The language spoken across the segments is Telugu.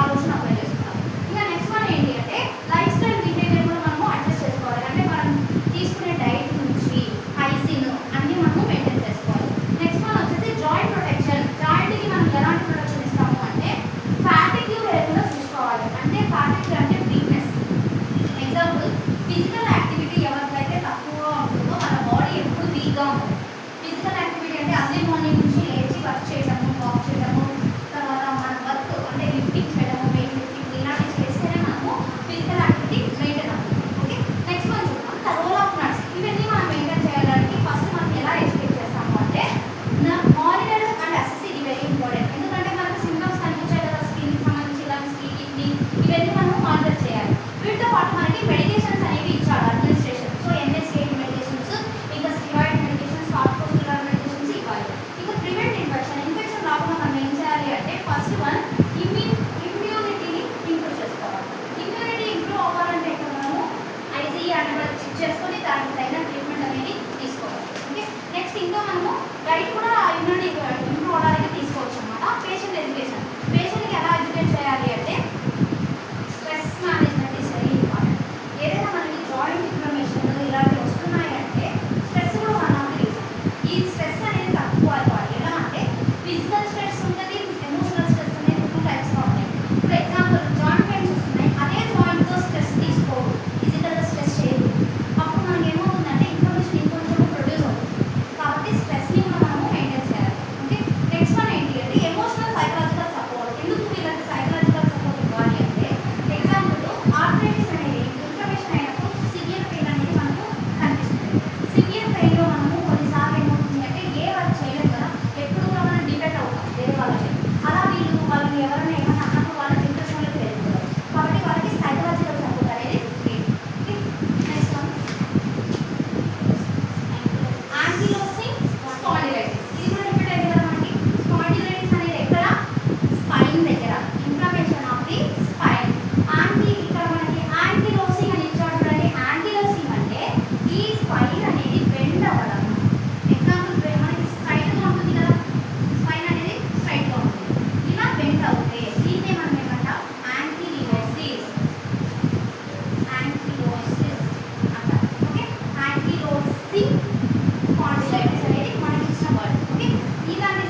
ఆలోచన అప్లై చేసుకోవాలి. ఇంకా నెక్స్ట్ వన్ ఏంటి అంటే లైఫ్ స్టైల్ బిహేవియర్ కూడా మనము అడ్జస్ట్ చేసుకోవాలి. అంటే మనం తీసుకునే డైట్ నుంచి హైజీన్ అన్నీ మనము మెయింటైన్ చేసుకోవాలి. నెక్స్ట్ వన్ వచ్చేసి జాయింట్ ప్రొటెక్షన్. జాయింట్కి మనం ఎలాంటి ప్రొటెక్షన్ ఇస్తాము అంటే ఫ్యాటిగ్యూ లేకుండా చూసుకోవాలి. అంటే ఫ్యాటిగ్యూ అంటే వీక్నెస్. ఎగ్జాంపుల్ ఫిజికల్ యాక్టివిటీ ఎవరికైతే తక్కువగా ఉంటుందో మన బాడీ ఎప్పుడు వీక్గా ఉంటుంది. ఫిజికల్ యాక్టివిటీ అంటే అర్లీ మార్నింగ్ నుంచి లేచి వర్క్ చేయడము, వాక్ చేయడము, తర్వాత మన వర్క్ అంటే లిఫ్టింగ్ చేయడము, వెయిట్ లిఫ్టింగ్ ఇలాంటివి చేస్తేనే మనము ఫిజికల్ యాక్టివిటీ మెయింటైన్ అవుతుంది. ఓకే, నెక్స్ట్ వన్ చూద్దాం ద రోల్ ఆఫ్ నట్స్. ఇవన్నీ మనం మెయింటైన్ చేయడానికి ఫస్ట్ మనం ఎలా ఎడ్యుకేట్ చేస్తాము అంటే మానిటర్ అండ్ అసెస్ ఇది వెరీ ఇంపార్టెంట్. ఎందుకంటే మనకు సింటమ్స్ కనిపించాయి కదా, స్కిన్కి సంబంధించి లంగ్స్, కిడ్నీ ఇవన్నీ మనం మానిటర్ చేయాలి. వీటితో పాటు మనకి మెడికేషన్స్ అనేవి ఇచ్చాడు అడ్మినిస్ట్రేషన్. సో ఎన్ఎస్ఏ మెడికేషన్స్, ఇంకా స్టిరాయిడ్ మెడికేషన్స్, కార్టికోస్టెరాయిడ్ మెడికేషన్స్ ఇవ్వాలి. ఇంకా ప్రివెంట్ ఇన్ఫెక్షన్. ఇన్ఫెక్షన్ రాకుండా మనం ఏం చేయాలి అంటే ఫస్ట్ వన్ ఇమ్యూనిటీని ఇంప్రూవ్ చేసుకోవాలి. ఇమ్యూనిటీ ఇంప్రూవ్ అవ్వాలంటే ఇక్కడ మనము ఐసీఈ యాంటీబయాటిక్స్ చెక్ చేసుకొని దానికి తగిన ట్రీట్మెంట్ అనేది తీసుకోవాలి. ఓకే, నెక్స్ట్ ఇంకా మనము డైట్ కూడా ఇమ్యూనిటీ ఇంప్రూవ్ అవ్వడానికి తీసుకోవచ్చు అనమాట. Patient education. పేషెంట్కి ఎలా ఎడ్యుకేట్ చేయాలి అంటే stress management is very important. ఏదైనా మనకి జాయింట్ ఇన్ఫ్లమేషన్ ఇలాంటివి వస్తున్నాయంటే స్ట్రెస్ కూడా వన్ ఆఫ్ ది రీజన్. ఈ స్ట్రెస్ అనేది తక్కువ అవ్వాలి. ఎలా అంటే ఫిజికల్ స్ట్రెస్ ఉంటుంది, ఎమోషనల్ స్ట్రెస్ అనేది 2 టైప్స్గా ఉంటాయి. ఇప్పుడు ఎగ్జాంపుల్ జాయింట్ పెయిన్స్ వస్తున్నాయి, అదే జాయింట్తో స్ట్రెస్ తీసుకోదు, ఫిజికల్గా స్ట్రెస్ చేయదు. అప్పుడు మనకి ఏమవుతుందంటే ఇన్ఫ్లమేషన్ ఇంకొంచెం ప్రొడ్యూస్ అవుతుంది. కాబట్టి స్ట్రెస్ని కూడా మనము మెయింటైన్ చేయాలి. ఓకే, నెక్స్ట్ వన్ ఏంటి అంటే ఎమోషనల్ సైకలాజికల్ సపోర్ట్. ఎందుకు వీళ్ళకి సైకలాజికల్ సపోర్ట్ ఇవ్వాలి అంటే ఎగ్జాంపుల్ ఆర్థరైటిస్ అనేది ఇన్ఫ్లమేషన్ అయినప్పుడు సివియర్ పెయిన్ అనేది మనకు కనిపిస్తుంది. సివియర్ పెయిన్లో మనము కొన్నిసార్లు ఏమవుతుంది అంటే ఏ వర్క్ చేయలేము కదా, ఎప్పుడు కూడా మనం డిపెండ్ అవుతాం వేరే వాళ్ళకి. అలా వాళ్ళని ఎవరైనా ఏమైనా అన్నప్పుడు వాళ్ళకి డిప్రెషన్లోకి వెళ్ళిపోతారు. కాబట్టి వాళ్ళకి సైకలాజికల్ సపోర్ట్ అనేది నెక్స్ట్ వన్ యాంకిలోసింగ్ స్పాండిలైటిస్. ఇది కూడా రిపీట్ అయింది కదా మనకి. స్పాండిలైటిస్ అనేది ఎక్కడ? స్పైన్ దగ్గర, ఇన్ఫ్లమేషన్ ఆఫ్ ది స్పైన్. ఇక్కడ మనకి యాంకిలోసింగ్ అని ఇచ్చాడు చూడండి. యాంకిలోసింగ్ అంటే ఈ స్పైన్ అనేది బెండ్ అవ్వడం. ఎగ్జాంపుల్ మనకి స్ట్రైట్గా ఉంటుంది కదా, స్పైన్ అనేది స్ట్రైట్గా ఉంటుంది. ఇలా బెండ్ అవుతే దీన్నే మనం ఏమంటాం? యాంకిలోసిస్. యాంకిలోసిస్ అంటాం. ఓకే, యాంకిలోసింగ్ స్పాండిలైటిస్ అనేది మనకి ఇచ్చిన వర్డ్. ఓకే, ఇలాంటి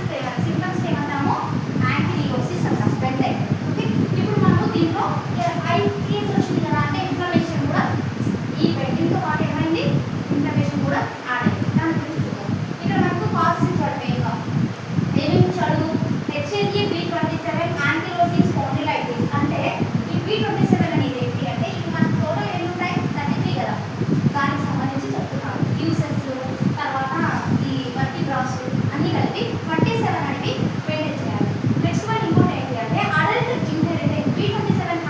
సింప్టమ్స్ ఏమంటాము? యాంకిలోసిస్ అంటాం, బెండ్ అయితే. ఓకే, ఇప్పుడు మనము దీంట్లో ఐ కేసు వచ్చింది కదా, అంటే ఇన్ఫ్లమేషన్ కూడా ఈ బెండింగ్తో పాటు ఏమైంది? ఇన్ఫ్లమేషన్ కూడా యాడ్ అయింది. దాని గురించి చూద్దాం. ఇక్కడ మనకు కాజెస్ ఇచ్చాడు మెయిన్గా. ఏమేమి ఇచ్చాడు? HLA B27 ankylosing spondylitis. అంటే ఈ B27 అనేది ఏంటి అంటే ఇది మనకు టోటల్ ఎన్ని ఉంటాయి? 33 కదా, దానికి సంబంధించి చెప్తున్నాడు. ఫ్యూసెస్, తర్వాత ఈ వర్టిబ్రాస్ అన్నీ కలిపి 27 అనేది మెయింటైన్ చేయాలి. నెక్స్ట్ వన్ ఇంకోటి ఏంటి అంటే adult inherited B27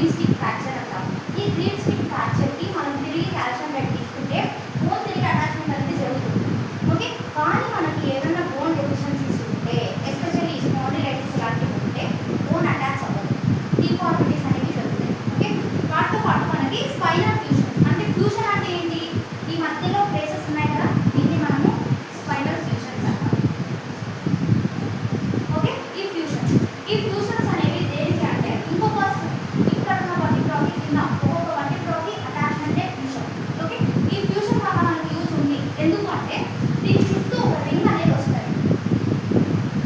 green stick fracture అంటాం. ఈ గ్రీన్ స్టిక్ ఫ్రాక్చర్కి మనం తిరిగి కాల్షియం బెడ్ తీసుకుంటే బోన్ తిరిగి అటాచ్మెంట్ అనేది జరుగుతుంది. ఓకే, కానీ మనకి ఏదైనా బోన్ డెఫిషియన్సీస్ ఉంటే, ఎస్పెషల్లీ స్పాండిలైటిస్ లాంటివి ఉంటే బోన్ అటాచ్ అవ్వదు, డిఫార్మిటీస్ అనేవి జరుగుతాయి. ఓకే, వాటితో పాటు మనకి స్పైనల్ ఫ్యూషన్. అంటే ఫ్యూషన్ అంటే ఏంటి? ఈ మధ్యలో ప్లేసెస్ ఉన్నాయి కదా, దీన్ని మనము స్పైనల్ ఫ్యూషన్స్ అంటాం. ఓకే, ఈ ఫ్యూషన్స్ అనేవి దేనికి అంటే ఇంకొక ఇక్కడ ఉన్న వర్టిబ్రాకి కింద ఒక్కొక్క వర్టిబ్రాకి అటాచ్మెంటే ఫ్యూషన్. ఓకే, ఈ ఫ్యూషన్ వల్ల మనకి యూజ్ ఉంది. ఎందుకంటే దీని చుట్టూ ఒక రింగ్ అనేది వస్తుంది.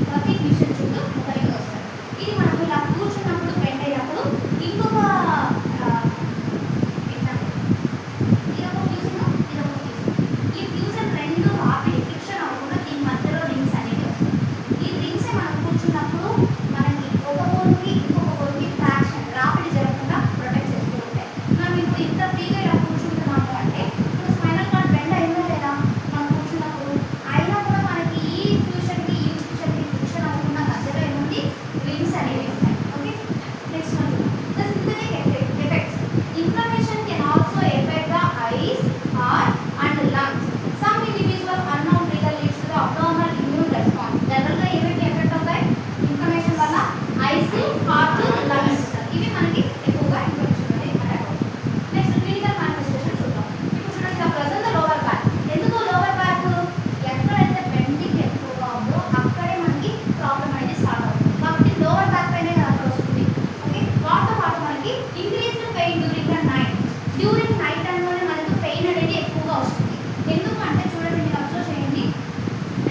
ప్రతి ఫ్యూషన్ చుట్టూ ఒక రింగ్ వస్తుంది. ఇది మనం ఇలా కూర్చున్నప్పుడు బెండ్ అయినప్పుడు ఇంకొక ఎగ్జాంపుల్, ఇదొక ఫ్యూజన్, ఇదొక ఫ్యూజన్. ఈ ఫ్యూజన్ రెండు ఆపి ఫ్రిక్షన్ అవ్వకుండా దీని మధ్యలో రింగ్స్ అనేవి వస్తాయి. ఈ రింగ్స్ మనం కూర్చున్నప్పుడు మనకి ఒక బోన్కి ఇంకొక బోన్కి ట్రాక్షన్ రాపిడి జరగకుండా ప్రొటెక్ట్ చేస్తూ ఉంటాయి. మనం ఇప్పుడు ఇంత ఫ్రీగా ఇలా కూర్చుంటున్నాము అంటే ఇప్పుడు స్పైనల్ కార్డ్ బెండ్ అయిందా లేదా మనం కూర్చున్నప్పుడు? అయినా కూడా మనకి ఈ ఫ్యూషన్కి ఫ్రిక్షన్ అవ్వకుండా మధ్యలో ఏముంది? రింగ్స్ అనేవి ఉంటాయి. Okay, next one, the synthetic effects. Inflammation can also effect the ice, heart and lungs. Some individual unknown reason leads to the abnormal immune response. జనరల్గా ఏమిటి ఎఫెక్ట్ అవుతాయి ఇన్ఫ్లమేషన్ వల్ల? ఐస్, హార్ట్, లంగ్స్, ఇవి మనకి ఎక్కువగా ఇన్ఫెక్షన్ అనేది అటాక్ అవుతుంది. నెక్స్ట్ క్లినికల్ మానిఫెస్టేషన్ చూద్దాం. ఇప్పుడు చూడండి, ద ప్రెజెంట్ లోవర్ బ్యాక్. ఎందుకు లోవర్ బ్యాక్? ఎక్కడైతే బెండింగ్ ఎక్కువగా ఉందో అక్కడే మనకి ప్రాబ్లం అనేది స్టార్ట్ అవుతుంది. కాబట్టి లోవర్ బ్యాక్ పైనే అక్కడ వస్తుంది. ఓకే, వాటితో పాటు మనకి ఇంక్రీజ్డ్ పెయిన్ డ్యూరింగ్ నైట్ టైంలోనే మనకు పెయిన్ అనేది ఎక్కువగా వస్తుంది. ఎందుకంటే చూడండి, మీరు అబ్జర్వ్ చేయండి,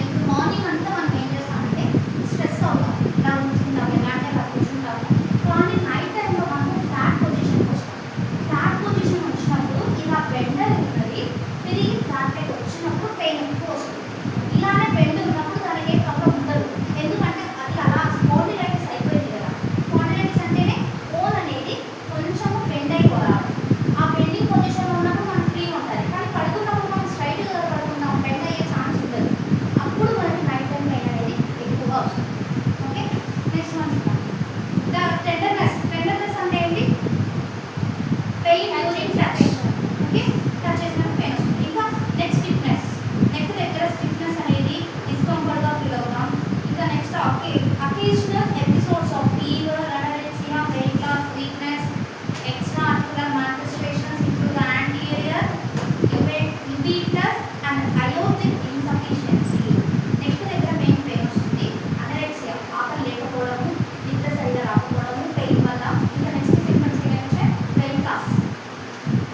ఇప్పుడు మార్నింగ్ అంతా మనం ఏం చేస్తామంటే స్ట్రెస్ అవుతాం, ఇలా ఉంచుకుంటాం, ఇలాంటి అలా కూర్చుంటాము. కానీ నైట్ టైంలో మనము ఫ్లాట్ పొజిషన్కి వస్తాం. ఫ్లాట్ పొజిషన్ వచ్చినప్పుడు ఇలా బెండర్ ఉన్నది తిరిగి ఫ్లాట్ పైకి వచ్చినప్పుడు పెయిన్ ఎక్కువ వస్తుంది. ఇలానే బెండ్ ఉన్నప్పుడు దానికి ఏ ప్రాబ్లం ఉండదు. ఎందుకంటే అది అలా స్పాండిలైటిస్ అయిపోయింది కదా. స్పాండిలైటిస్ అంటేనే బోన్ అనేది కొంచెము బెండ్ అయిపోవాలి. ఆ బెండింగ్ పొజిషన్లో ఉన్నప్పుడు మనకు ఫ్రీగా ఉంటుంది. కానీ పడుకున్నప్పుడు మనం స్ట్రైట్గా పడుకుంటాం, బెండ్ అయ్యే ఛాన్స్ ఉండదు. అప్పుడు మనకి నైట్ టైం పెయిన్ అనేది ఎక్కువగా వస్తుంది. ఓకే, నెక్స్ట్ వన్ చూద్దాం. The tenderness. టెండర్నెస్ అంటే ఏంటి? Pain during touch. Okay, touch చేసినప్పుడు పెయిన్ వస్తుంది. ఇంకా నెక్ స్టిఫ్నెస్. నెక్ దగ్గర స్టిఫ్నెస్ అనేది డిస్కంఫర్ట్గా ఫీల్ అవుతాం. ఇంకా next occasional episodes of fever, anorexia, weight loss, weakness. Extra articular manifestations include the anterior uveitis and aortic insufficiency. Neck దగ్గర మెయిన్ పెయిన్ వస్తుంది. అనారెక్సియా, ఆకలి లేకపోవడము, నిద్ర సరిగా రాకపోవడము పెయిన్ వల్ల. ఇంకా నెక్స్ట్ సిగ్మెంట్స్ ఏంటంటే వెయిట్ లాస్.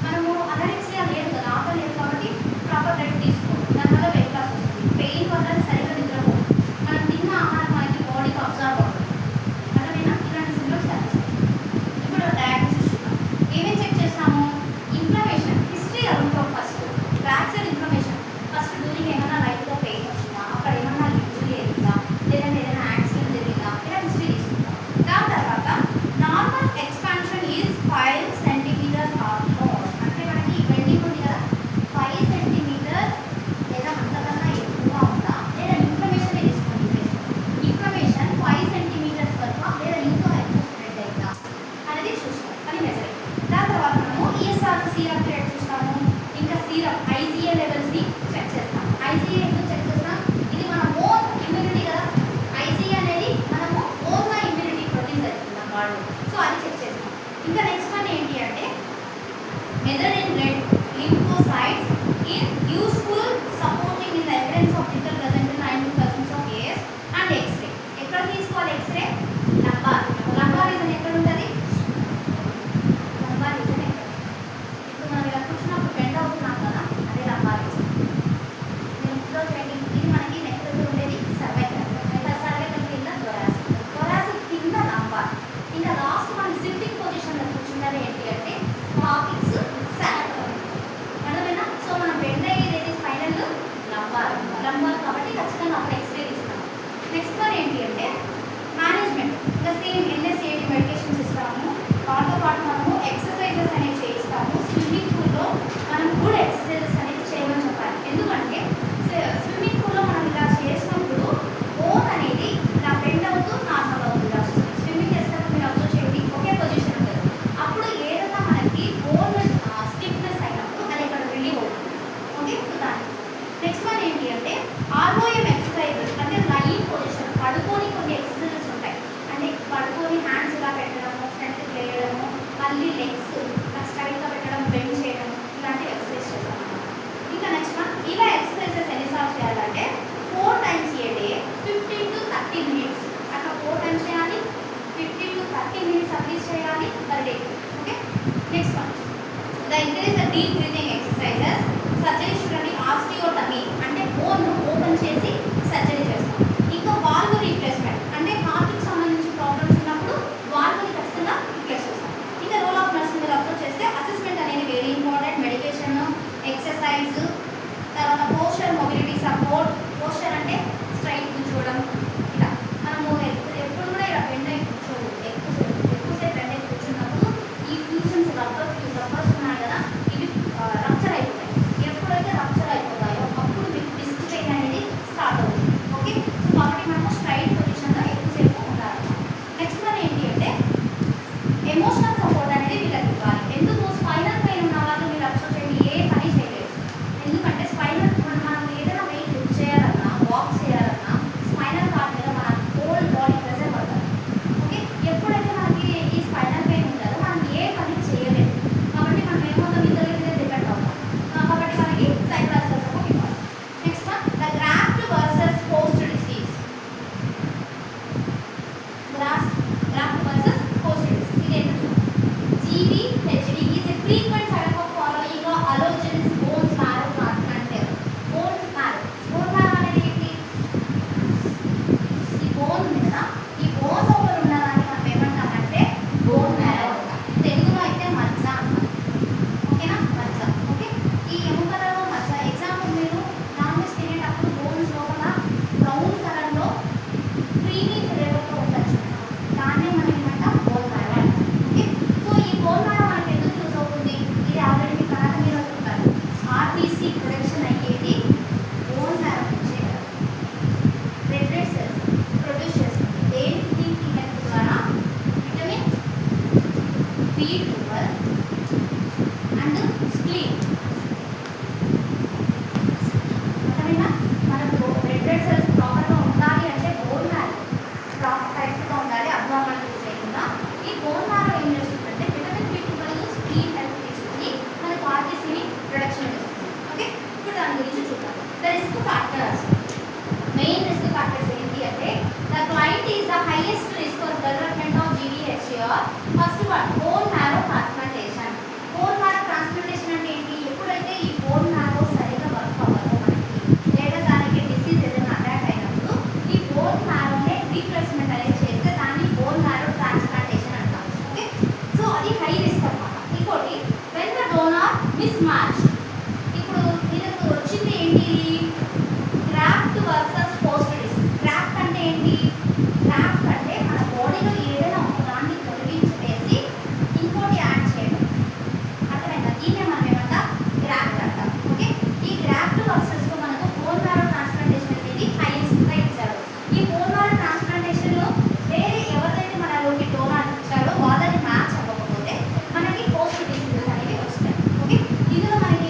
మనము అనారెక్సియా లేదు కదా, ఆకలి లేదు కాబట్టి ప్రాపర్ డైట్ తీసుకోవాలి, దానివల్ల వెయిట్ లాస్ వస్తుంది. పెయిన్ వల్ల సరిగ్గా నిద్రపోవాలి, మనం తిన్న ఆహారం మనకి బాడీకి అబ్జర్వ్ అవుతుంది. అర్థమైనా? ఇలాంటి సింప్టమ్స్ కనిపిస్తాయి. ఇప్పుడు డయాగ్నోసిస్ చూద్దాం. ఏమేమి చెక్ చేస్తాము? ఇన్ఫ్లమేషన్ హిస్టరీ అడుగుతాం. First fracture inflammation. First during ఏమైనా లైట్గా పెయిన్ వచ్చిందా, అక్కడ ఏమన్నా ఇంజరీ అయిందా, లేదంటే ఏదైనా యాక్సిడెంట్ జరిగిందా, ఇలా హిస్టరీ తీసుకుంటాం. దాని తర్వాత normal expansion is 5 centimetres or more. అంటే మనకి బెండింగ్ ఉంది కదా, 5 సెంటీమీటర్స్ లేదా అంతకన్నా ఎక్కువగా ఉందా, లేదా ఇన్ఫ్లమేషన్ తీసుకోండి. ఇన్ఫ్లమేషన్ 5 సెంటీమీటర్స్ వరకు లేదా ఇంకా ఎక్కువ స్ప్రెడ్ అయిందా అనేది చూస్తాం, అని మెజర్. దాని తర్వాత మనము ఈఎస్ఆర్ సీరప్ రేట్ చూస్తాము. ఇంకా సీరప్ ఐజీఏ లెవెల్స్ని చెక్ చేస్తాం. ఐజీఏ ఎందుకు చెక్ చేస్తాం? ఇది మన ఓన్ ఇమ్యూనిటీ కదా. ఐజీఏ అనేది మనము ఓన్గా ఇమ్యూనిటీ ప్రొడ్యూస్ అవుతుంది వాళ్ళు, సో అది చెక్ చేస్తాం. ఇంకా నెక్స్ట్ వన్ ఏంటి అంటే measure in blood lymphocytes in useful supporting in the evidence of clinical present in 90% of cases and X-ray. ఎక్కడ తీసుకోవాలి X-ray? లంబార్. లంబార్ రీజన్ ఎక్కడ ఉంటుంది? లంబార్ రీజన్ ఎక్కడ? ఇప్పుడు మనం ఇలా కూర్చున్నప్పుడు బెండ్ అవుతున్నాం కదా, అదే లంబార్ రీజన్. నేను ఇప్పుడు చేయండి, ఇది మనకి నెక్ దగ్గర ఉండేది సర్వైకల్. సర్వైకల్ కింద థొరాసిక్. థొరాసిక్ కింద లంబార్. ఇంకా లాస్ట్ మనం సిట్టింగ్ పొజిషన్లో కూర్చున్నది ఏంటి అంటే కాకిక్స్ సాటర్న్. అర్థమైనా? సో మనం బెండ్ అయ్యేది ఏది? Spinal lumbar. లంబార్ కాబట్టి ఖచ్చితంగా అక్కడ ఎక్స్రే ఇస్తాం. నెక్స్ట్ వన్ ఏంటి అంటే మేనేజ్మెంట్. ఇంకా సేమ్ ఎన్ఎస్ఏడి మెడికేషన్స్ ఇస్తాము. వాటితో పాటు మనము ఎక్సర్సైజెస్ అనేవి చేయిస్తాము. స్విమ్మింగ్ పూల్లో మనం కూడా ఎక్సర్సైజెస్ అనేది చేయమని చెప్పాలి. ఎందుకంటే స్విమ్మింగ్ పూల్లో మనం ఇలా చేసినప్పుడు బోన్ అనేది ఇలా బెండ్ అవుతూ నార్మల్ అవుతుంది. స్విమ్మింగ్ చేసినప్పుడు మీరు అబ్జర్వ్ చేయండి, ఒకే పొజిషన్ ఉంటుంది. అప్పుడు మళ్ళీ లెగ్స్ స్ట్రైట్గా పెట్టడం, బెండ్ చేయడం ఇలాంటివి ఎక్సర్సైజ్ చేస్తాం అన్నమాట. ఇంకా నెక్స్ట్ వన్, ఇలా ఎక్సర్సైజెస్ ఎన్నిసార్లు చేయాలంటే 4 times a day 15 to 30 minutes. అట్లా 4 times చేయాలి, 15 to 30 minutes అట్లీస్ట్ చేయాలి per day. Okay, next one, increase the deep breathing exercises. Surgery చూడండి, ఆస్టియోటమీ అంటే బోన్ ఓపెన్ చేసి సర్జరీ చేస్తాం. ఇంకా వాల్వ్ రీప్లేస్మెంట్ అంటే హార్ట్కి సంబంధించి ప్రాబ్లమ్స్ ఉన్నప్పుడు వాల్వ్ని ఖచ్చితంగా రీప్లేస్ చేస్తాం. ఇంకా రోల్ ఆఫ్ నర్సింగ్ మీరు అబ్జర్వ్ చేస్తే అసెస్మెంట్ అనేది వెరీ ఇంపార్టెంట్. మెడికేషన్, ఎక్సర్సైజ్, తర్వాత పోస్చర్ మొబిలిటీ సపోర్ట్. పోస్చర్ అంటే స్ట్రైట్ కూర్చోవడం, ఇలా మనము ఎప్పుడు కూడా ఇలా బెండ్ అయి కూర్చోదు. ఎక్కువసేపు బెండ్ అయి కూర్చున్నప్పుడు ఈ ఫ్యూజన్స్ రబ్బర్స్ ఉన్నాయి కదా, ఇవి రప్చర్ అయిపోతాయి. ఎప్పుడైతే రప్చర్ అయిపోతాయో అప్పుడు మీకు డిస్క్ పెయిన్ అనేది స్టార్ట్ అవుతుంది. ఓకే, సో కాబట్టి మనము స్ట్రైట్ పొజిషన్లో ఎక్కువసేపు ఉండాలి. నెక్స్ట్ వన్ ఏంటి అంటే ఎమోషనల్ సపోర్ట్ అనేది వీళ్ళకి ఇవ్వాలి. ఎందుకు? స్పైనల్ పెయిన్ ఉన్న వాళ్ళు మీరు అబ్జర్వ్ చేయండి, ఏ పని చేయలేదు. ఎందుకంటే స్పైనల్ మనం ఏదైనా వెయిట్ లిఫ్ట్ చేయాలన్నా, వాక్ చేయాలన్నా స్పైనల్ కార్డ్ మీద మన హోల్ బాడీ ప్రెజర్ పడుతుంది. ఓకే, ఎప్పుడైతే మనకి ఈ స్పైనల్ పెయిన్ ఉంటుందో మనం ఏ పని చేయలేదు. కాబట్టి మనం ఏమవుతాం, ఇతరుల మీద డిపెండ్ అవుతాం. కాబట్టి మనకి సైకలాజికల్ సపోర్ట్ ఇవ్వాలి. Next one, the graft versus post disease. Graft versus post disease ఇది ఏంటంటే GVHD is a frequent side effect following allogeneic bone marrow transplant. Bone marrow అనేది ఏంటి? ఈ బోన్ ఉంది కదా, ఈ బోన్ లోపల ఉన్నదాన్ని మనం ఏమంటామంటే బోన్ మ్యారో అంటాం. తెలుగులో అయితే మజ్జ అంటాం. ఓకేనా, మజ్జ. ఓకే, ఈ ఎముకలలో మజ్జ. ఎగ్జాంపుల్, మీరు నాన్ వెజ్ తినేటప్పుడు బోన్స్ లోపల బ్రౌన్ కలర్లో క్రీమీ ఫ్లేవర్తో ఉండొచ్చు, దాన్నే మనం ఏమంటాం బోన్ మ్యారో అంటాం. ఓకే, సో ఈ బోన్ మ్యారో మనకి ఎందుకు యూజ్ అవుతుంది? ఇది ఆల్రెడీ మీకు అనాటమీలో చెప్తారు. ఆర్బీసీ ప్రొడక్షన్ అయ్యేది బోన్ మ్యారో నుంచే కదా. రెడ్ బ్లడ్ సెల్స్ ప్రొడ్యూస్ చేస్తుంది. దేనికి? హెల్త్ ద్వారా విటమిన్ B12 అండ్ స్ప్లీన్. అర్థమైనా? మనకు రెడ్ బ్లడ్ సెల్స్ ప్రాపర్గా ఉండాలి అంటే బోన్ మ్యారో ప్రాపర్ కరెక్ట్గా ఉండాలి, అబ్నార్మాలిటీస్ లేకుండా. ఈ బోన్ మ్యారో ఏం చేస్తుందంటే విటమిన్ B12 స్ప్లీన్ హెల్ప్ తీసుకుని మనకు ఆర్బీసీని ప్రొడక్షన్ చేస్తుంది. ఓకే, ఇప్పుడు దాని గురించి చూద్దాం. The risk factors. Main risk factors ఏంటి అంటే the client is the highest risk of development of GVHR. First one, bone marrow transplantation. Bone marrow transplantation అంటే ఏంటి? ఎప్పుడైతే ఈ బోన్ మ్యారో సరిగా వర్క్ అవ్వదో మనకి, లేదా దానికి డిసీజ్ ఏదైనా అటాక్ అయినప్పుడు ఈ బోన్ మ్యారోనే రీప్లేస్మెంట్ అనేది చేస్తే దాన్ని బోన్ మ్యారో ట్రాన్స్ప్లాంటేషన్ అంటాం. ఓకే, సో అది హై రిస్క్ అన్నమాట. ఇంకోటి, when the donor miss match. ఇప్పుడు దీనికి వచ్చింది ఏంటి? Graft versus post disease. Graft అంటే ఏంటి? గ్రాఫ్ట్ అంటే మన బాడీలో ఏదైనా ఒక దాన్ని తొలగించి వేసి ఇంకోటి యాడ్ చేయడం. అర్థమైందా? దీన్నే మనం ఏమంటాం? గ్రాఫ్ట్ అంటాం. ఓకే, ఈ గ్రాఫ్ట్ వర్సెస్లో మనకు బోన్ మ్యారో ట్రాన్స్ప్లాంటేషన్ అనేది హైయెస్ట్గా ఇచ్చారు. ఈ బోన్ మ్యారో ట్రాన్స్ప్లాంటేషన్లో వేరే ఎవరైతే మనలోకి డోనార్ ఇచ్చారో వాళ్ళని మ్యాచ్ అవ్వకపోతే మనకి పోస్ట్ డిసీజెస్ అనేవి వస్తాయి. ఓకే, ఇందులో మనకి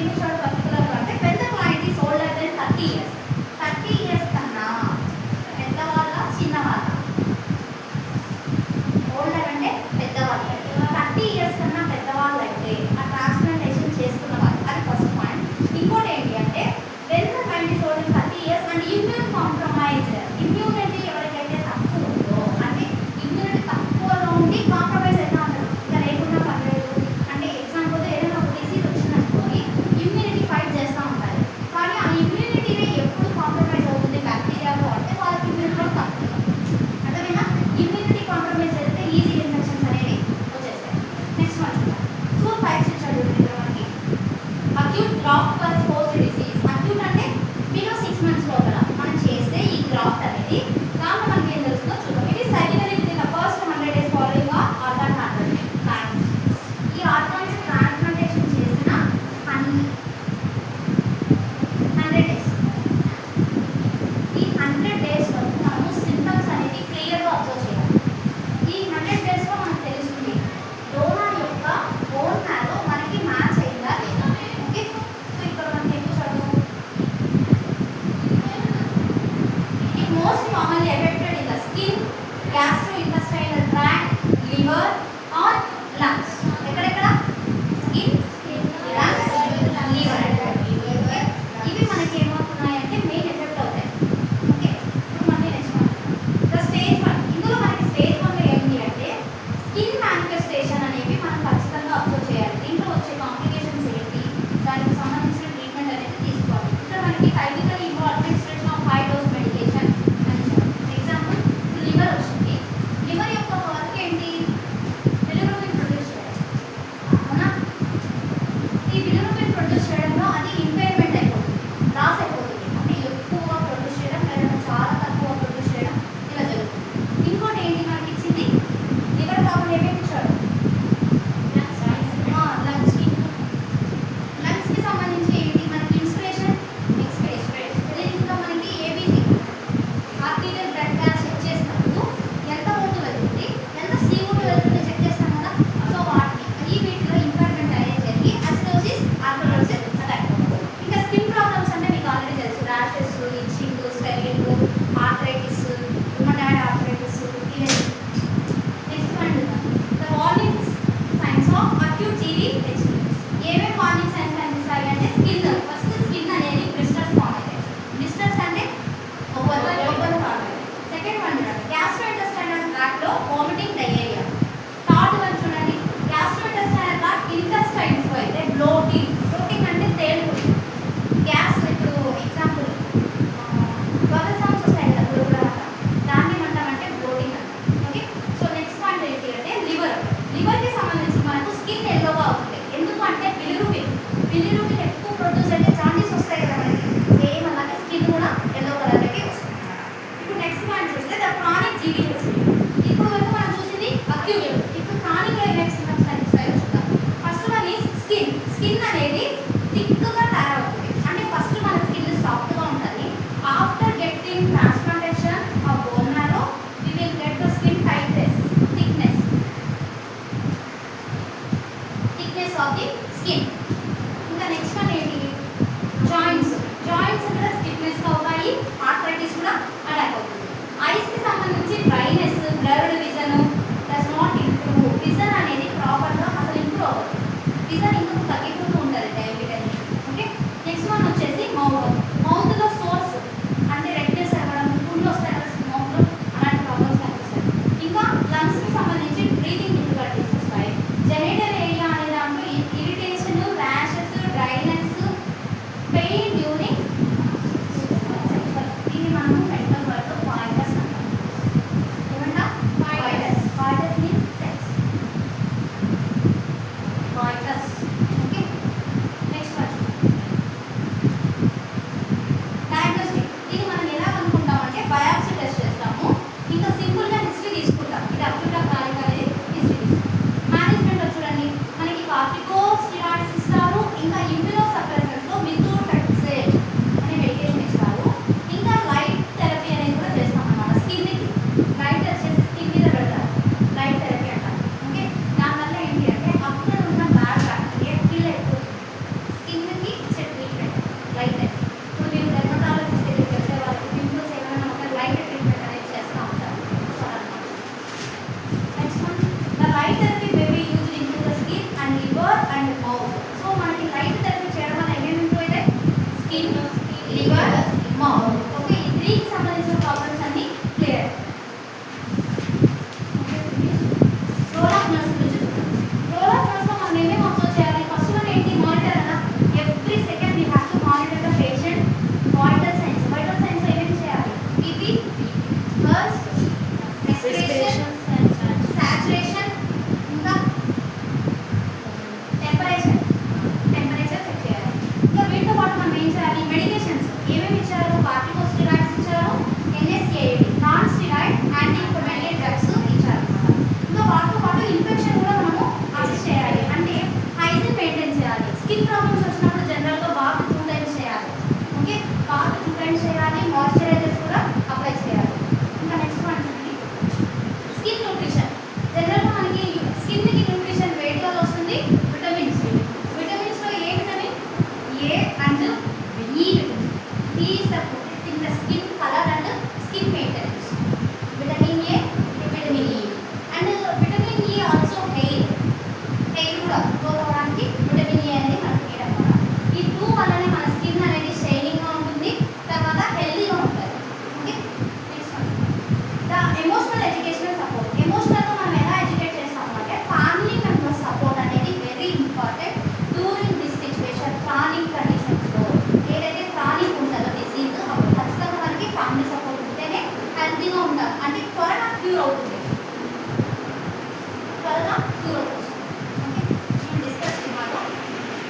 అనేది థిక్గా తయారవుతుంది. అంటే ఫస్ట్ మన స్కిన్ సాఫ్ట్గా ఉంటుంది. After getting transplantation of bone marrow we will get the skin thickness of the skin. ఇంకా నెక్స్ట్ వన్ ఏంటి, జాయింట్స్ కూడా స్టిఫ్నెస్ అవుతాయి, ఆర్థరైటిస్ కూడా అటాక్ అవుతుంది. ఐస్కి సంబంధించి dryness, blurred vision does not improve. Vision అనేది ప్రాపర్గా అసలు ఇంప్రూవ్ అవ్వదు, విజన్ ఇంకా తగ్గిపోతూ ఉంటుంది డైలీ. ఓకే, నెక్స్ట్ వన్ వచ్చేసి మౌత్లో సోర్స్ అంటే రెడ్నెస్ అవ్వడం, పుండ్లు వస్తాయి కదా మౌత్లో, అలాంటి ప్రాబ్లమ్స్ కనిపిస్తాయి. ఇంకా లంగ్స్కి సంబంధించి బ్రీతింగ్ డిఫికల్టీస్ వస్తాయి. జెనిటల్ ఏరియా అనే దాంట్లో irritation, rashes, dryness, pain during దీన్ని మనము మెడికల్ వర్డ్లో పాయింటర్స్ అంటాం. ఏమంటా pointers means sex pointers. Okay, next one diagnostic. ఇది మనం ఎలా అనుకుంటామంటే బయాప్సీ టెస్ట్ చేస్తాము, ఇంకా సింపుల్గా హిస్టరీ తీసుకుంటాం. ఇది అబ్దుల్లా ఖాలిక్ అనేది హిస్టరీ తీసుకుంటాం. మేనేజ్మెంట్లో చూడండి మనకి కార్టికోస్టెరాయిడ్స్ ఇస్తారు, ఇంకా ఇమ్యూనో సప్రెసెంట్స్లో మిథోట్రెక్సేట్ అనే మెడికేషన్ ఇస్తారు. ఇంకా లైట్ థెరపీ అనేది కూడా చేస్తాం అన్నమాట. స్కిన్కి లైట్ వచ్చేసి స్కిన్ మీద పెడతారు, లైట్ థెరపీ అంటారు. ఓకే, దానివల్ల ఏంటి అంటే అక్కడ ఉన్న బ్యాడ్ బ్యాక్టీరియా కిల్ అయిపోతుంది. స్కిన్కి ఇచ్చే ట్రీట్మెంట్ లైట్ థెరపీ. ఇప్పుడు మేము డెర్మటాలజిస్ట్ దగ్గరికి వెళ్తే వాళ్ళకి పింపుల్స్ ఏమైనా ఒక లైట్ ట్రీట్మెంట్ అనేది చేస్తూ ఉంటారు. Next one the light therapy may be used in the skin and liver and mouth. So మనకి లైట్ థెరపీ చేయడం వల్ల ఏమేమి ఇంప్రూవ్ అవుతాయి, స్కిన్, లివర్, మౌత్. ఓకే, ఈ త్రీకి సంబంధించిన ప్రాబ్లమ్స్ అన్ని క్లియర్. రోల్ ఆఫ్ నర్స్ గురించి చూద్దాం. రోల్ ఆఫ్ నర్స్లో మనం ఏమేమి అబ్జర్వ్ చేయాలి, ఫస్ట్ వన్ ఏంటి, మానిటర్ అన్న. Every second we have to monitor the patient vital science. Vital science ఏమేమి చేయాలి, బీపీ, పల్స్, రెస్పిరేషన్, సాచురేషన్, ఇంకా టెంపరేచర్ చెక్ చేయాలి. ఇంకా వీటితో పాటు మనం ఏం చేయాలి, మెడికేషన్స్ ఏమేమి ఇచ్చారు, కార్టికోస్టెరాయిడ్స్ ఇచ్చారు, NSAID non steroid anti inflammatory drugs ఇచ్చారు అన్నమాట. ఇంకా వాటితో పాటు ఇన్ఫెక్షన్ కూడా మనము అసెస్ చేయాలి, అంటే హైజీన్ మెయింటైన్ చేయాలి. స్కిన్ ప్రాబ్లమ్స్ వచ్చినప్పుడు జనరల్గా బాత్ 2 టైమ్స్ చేయాలి. ఓకే, బాత్ 2 టైమ్స్ చేయాలి, మాయిశ్చరైజర్స్ కూడా అప్లై చేయాలి. ఇంకా నెక్స్ట్ వన్ చూడండి, స్కిన్ న్యూట్రిషన్. జనరల్గా మనకి స్కిన్కి న్యూట్రిషన్ వేడి వల్ల వస్తుంది, విటమిన్స్. విటమిన్స్లో A vitamin, A and E vitamin. E support in the skin colour and skin maintenance. Vitamin A, vitamin E. And vitamin E also hair కూడా గ్రోత్